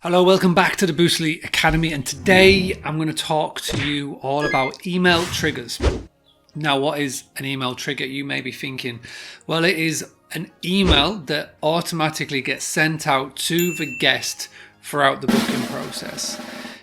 Hello, welcome back to the Boostly Academy, and today I'm going to talk to you all about email triggers. Now, what is an email trigger? You may be thinking, well, it is an email that automatically gets sent out to the guest throughout the booking process.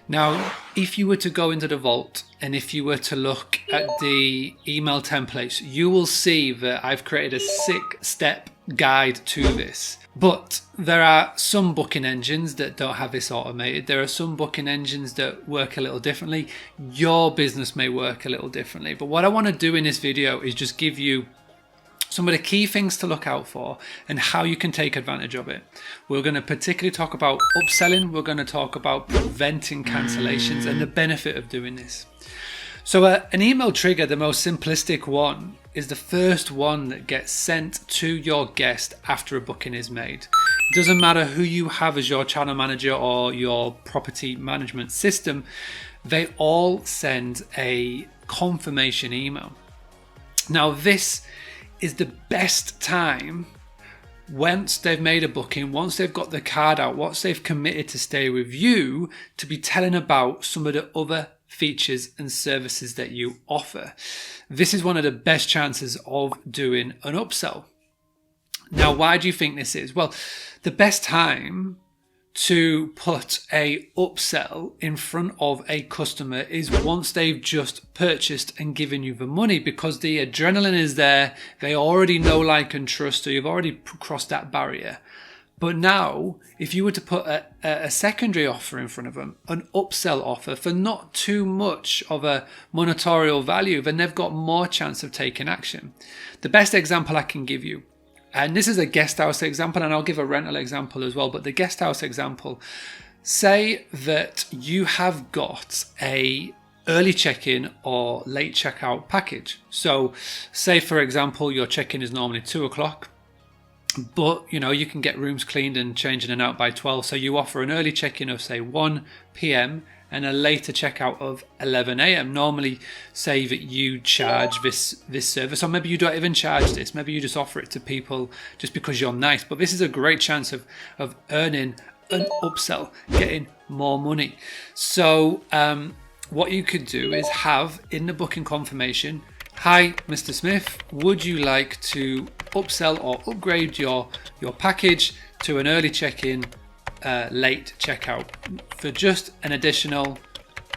Now, if you were to go into the vault and if you were to look at the email templates, you will see that I've created a 6-step guide to this. But there are some booking engines that don't have this automated. There are some booking engines that work a little differently. Your business may work a little differently. But what I want to do in this video is just give you some of the key things to look out for and how you can take advantage of it. We're going to particularly talk about upselling. We're going to talk about preventing cancellations and the benefit of doing this. So an email trigger, the most simplistic one, is the first one that gets sent to your guest after a booking is made. It doesn't matter who you have as your channel manager or your property management system, they all send a confirmation email. Now, this is the best time once they've made a booking, once they've got the card out, once they've committed to stay with you, to be telling about some of the other features and services that you offer. This is one of the best chances of doing an upsell. Now, why do you think this is? Well, the best time to put a upsell in front of a customer is once they've just purchased and given you the money, because the adrenaline is there. They already know, like, and trust, so you've already crossed that barrier. But now, if you were to put a secondary offer in front of them, an upsell offer for not too much of a monetary value, then they've got more chance of taking action. The best example I can give you, and this is a guest house example, and I'll give a rental example as well, but the guest house example, say that you have got a early check-in or late check-out package. So say, for example, your check-in is normally 2 o'clock. But, you know, you can get rooms cleaned and changed in and out by 12. So you offer an early check-in of, say, 1 p.m. and a later checkout of 11 a.m. Normally, say that you charge this service, or maybe you don't even charge this. Maybe you just offer it to people just because you're nice. But this is a great chance of earning an upsell, getting more money. So what you could do is have in the booking confirmation, "Hi, Mr. Smith, would you like to upsell or upgrade your package to an early check-in, late checkout for just an additional,"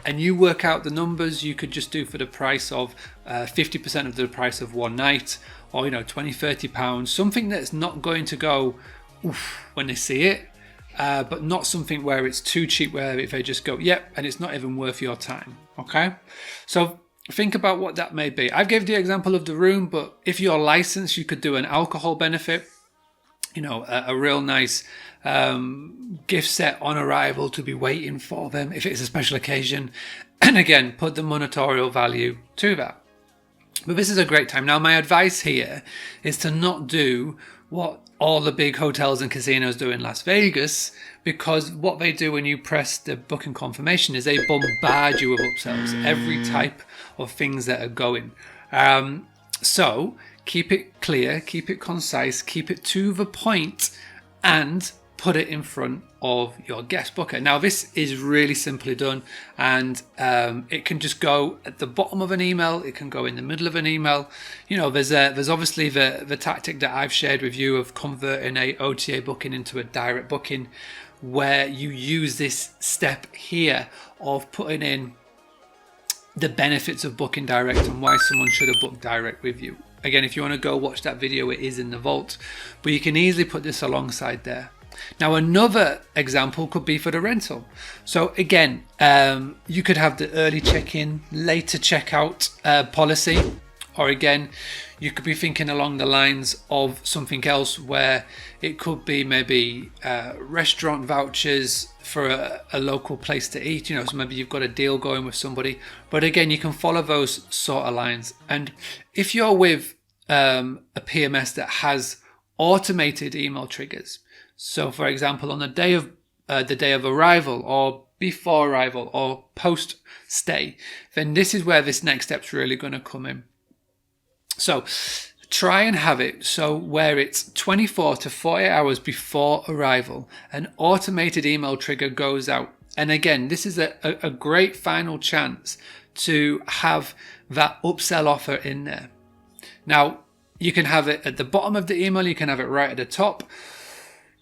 and you work out the numbers. You could just do for the price of 50% of the price of one night, or, you know, 20-30 pounds, something that's not going to go oof when they see it, but not something where it's too cheap, where if they just go, yep, and it's not even worth your time. Okay, so think about what that may be. I've gave the example of the room, but if you're licensed, you could do an alcohol benefit, you know, a real nice gift set on arrival to be waiting for them if it's a special occasion. And again, put the monetary value to that. But this is a great time. Now, my advice here is to not do what all the big hotels and casinos do in Las Vegas, because what they do when you press the booking confirmation is they bombard you with upsells, every type of things that are going. So keep it clear, keep it concise, keep it to the point, and put it in front of your guest booker. Now, this is really simply done, and it can just go at the bottom of an email. It can go in the middle of an email. You know, there's obviously the tactic that I've shared with you of converting a OTA booking into a direct booking, where you use this step here of putting in the benefits of booking direct and why someone should have booked direct with you. Again, if you want to go watch that video, it is in the vault, but you can easily put this alongside there. Now, another example could be for the rental. So again, you could have the early check-in, later checkout policy, or again, you could be thinking along the lines of something else where it could be maybe restaurant vouchers for a local place to eat. You know, so maybe you've got a deal going with somebody. But again, you can follow those sort of lines. And if you're with a PMS that has automated email triggers, so for example, on the day of arrival, or before arrival, or post stay, then this is where this next step's really going to come in. So try and have it so where it's 24 to 48 hours before arrival, an automated email trigger goes out. And again, this is a great final chance to have that upsell offer in there. Now, you can have it at the bottom of the email, you can have it right at the top,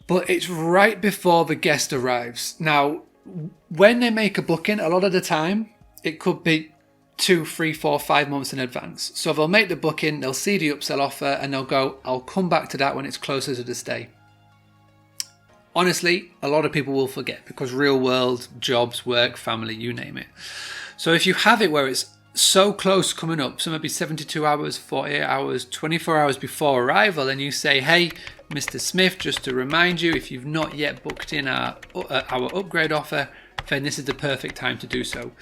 but it's right before the guest arrives. Now, when they make a booking, a lot of the time, it could be 2, 3, 4, 5 months in advance. So they'll make the booking, they'll see the upsell offer, and they'll go, I'll come back to that when it's closer to the stay. Honestly, a lot of people will forget because real world, jobs, work, family, you name it. So if you have it where it's so close coming up, so maybe 72 hours, 48 hours, 24 hours before arrival, and you say, hey, Mr. Smith, just to remind you, if you've not yet booked in our upgrade offer, then this is the perfect time to do so.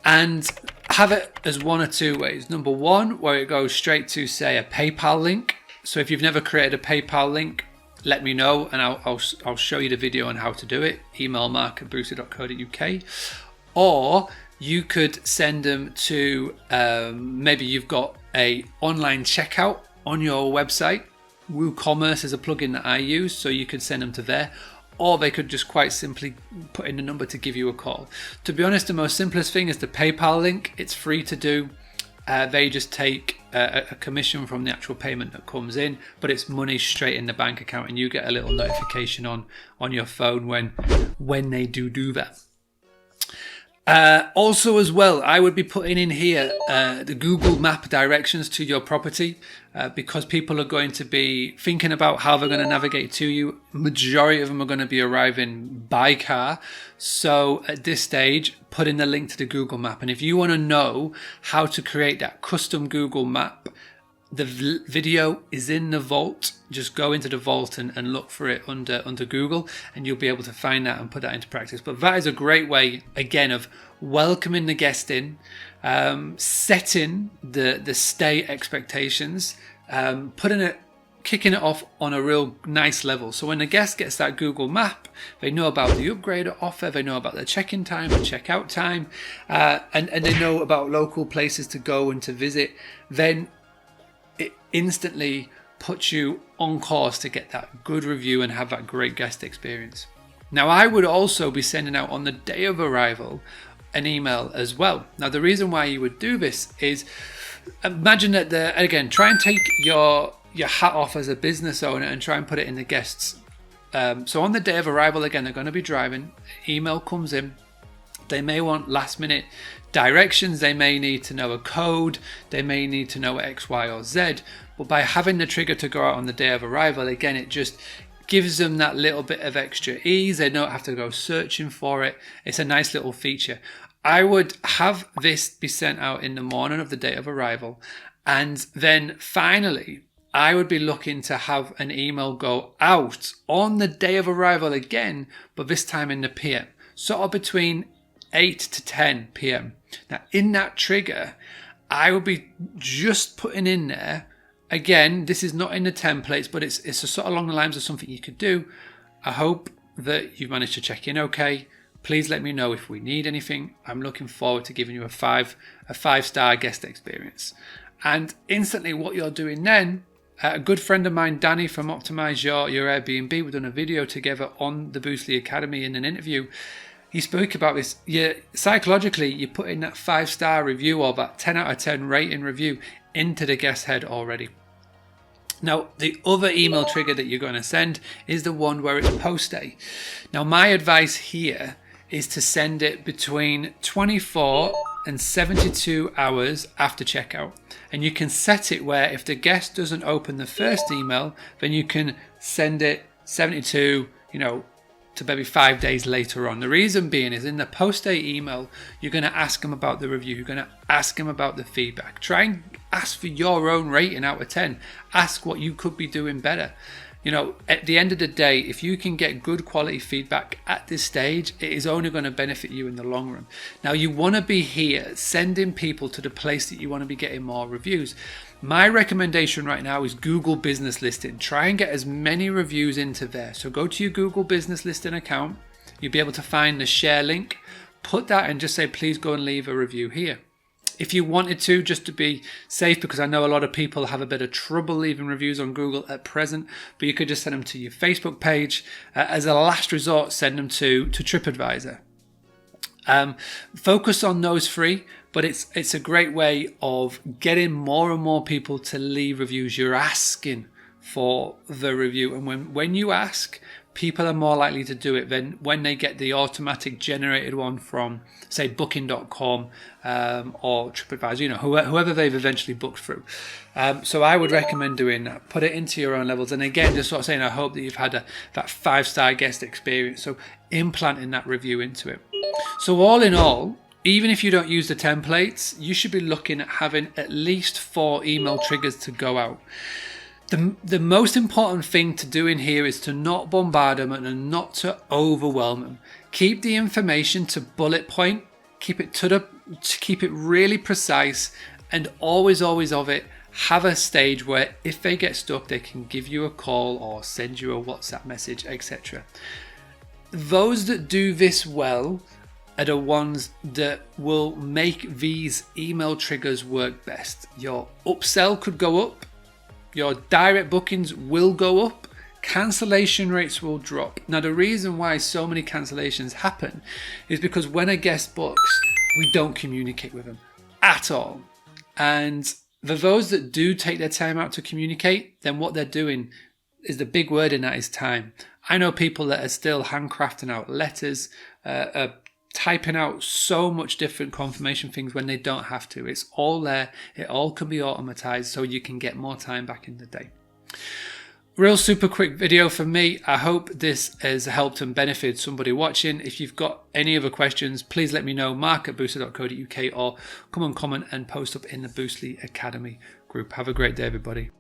And have it as one or two ways. Number one, where it goes straight to, say, a PayPal link. So if you've never created a PayPal link, let me know and I'll show you the video on how to do it. Email mark@boostly.co.uk. Or you could send them to, maybe you've got a online checkout on your website. WooCommerce is a plugin that I use, so you could send them to there. Or they could just quite simply put in the number to give you a call. To be honest, the most simplest thing is the PayPal link. It's free to do. They just take a commission from the actual payment that comes in, but it's money straight in the bank account, and you get a little notification on your phone when they do that. Also as well, I would be putting in here the Google Map directions to your property because people are going to be thinking about how they're going to navigate to you. Majority of them are going to be arriving by car. So at this stage, put in the link to the Google Map. And if you want to know how to create that custom Google Map, the video is in the vault. Just go into the vault and look for it under Google, and you'll be able to find that and put that into practice. But that is a great way, again, of welcoming the guest in, setting the stay expectations, kicking it off on a real nice level. So when the guest gets that Google Map, they know about the upgrade offer, they know about the check-in time and check-out time, and they know about local places to go and to visit. Then it instantly puts you on course to get that good review and have that great guest experience. Now, I would also be sending out on the day of arrival an email as well. Now, the reason why you would do this is, imagine that again, try and take your hat off as a business owner and try and put it in the guests. So on the day of arrival, again, they're going to be driving, email comes in, they may want last minute directions, they may need to know a code, they may need to know X, Y, or Z, but by having the trigger to go out on the day of arrival, again, it just gives them that little bit of extra ease. They don't have to go searching for it. It's a nice little feature. I would have this be sent out in the morning of the day of arrival, and then finally I would be looking to have an email go out on the day of arrival again, but this time in the PM, sort of between 8 to 10 p.m. Now, in that trigger, I would be just putting in there, again, this is not in the templates, but it's a sort of along the lines of something you could do. I hope that you've managed to check in okay. Please let me know if we need anything. I'm looking forward to giving you a five-star guest experience. And instantly what you're doing then, a good friend of mine, Danny from Optimize Your Airbnb, we've done a video together on the Boostly Academy in an interview. He spoke about this. Psychologically, you put in that 5-star review or that 10 out of 10 rating review into the guest head already. Now, the other email trigger that you're going to send is the one where it's post-day. Now, my advice here is to send it between 24 and 72 hours after checkout. And you can set it where if the guest doesn't open the first email, then you can send it 72, to maybe 5 days later on. The reason being is in the post-day email, you're going to ask them about the review. You're going to ask them about the feedback. Try and ask for your own rating out of 10. Ask what you could be doing better. At the end of the day, if you can get good quality feedback at this stage, it is only going to benefit you in the long run. Now, you want to be here sending people to the place that you want to be getting more reviews. My recommendation right now is Google Business Listing. Try and get as many reviews into there. So go to your Google Business Listing account. You'll be able to find the share link. Put that and just say, please go and leave a review here. If you wanted to, just to be safe, because I know a lot of people have a bit of trouble leaving reviews on Google at present, but you could just send them to your Facebook page. As a last resort, send them to TripAdvisor. Focus on those three, but it's a great way of getting more and more people to leave reviews. You're asking for the review, and when you ask, people are more likely to do it than when they get the automatic generated one from, say, booking.com or TripAdvisor, whoever they've eventually booked through. So I would recommend doing that. Put it into your own levels. And again, just sort of saying, I hope that you've had that 5-star guest experience. So implanting that review into it. So all in all, even if you don't use the templates, you should be looking at having at least 4 email triggers to go out. The most important thing to do in here is to not bombard them and not to overwhelm them. Keep the information to bullet point, keep it really precise, and always of it, have a stage where if they get stuck, they can give you a call or send you a WhatsApp message, etc. Those that do this well are the ones that will make these email triggers work best. Your upsell could go up. Your direct bookings will go up, cancellation rates will drop. Now, the reason why so many cancellations happen is because when a guest books, we don't communicate with them at all. And for those that do take their time out to communicate, then what they're doing is, the big word in that is time. I know people that are still handcrafting out letters, typing out so much different confirmation things when they don't have to. It's all there. It all can be automatized so you can get more time back in the day. Real super quick video from me. I hope this has helped and benefited somebody watching. If you've got any other questions, please let me know. mark@boostly.co.uk, or come and comment and post up in the Boostly Academy group. Have a great day, everybody.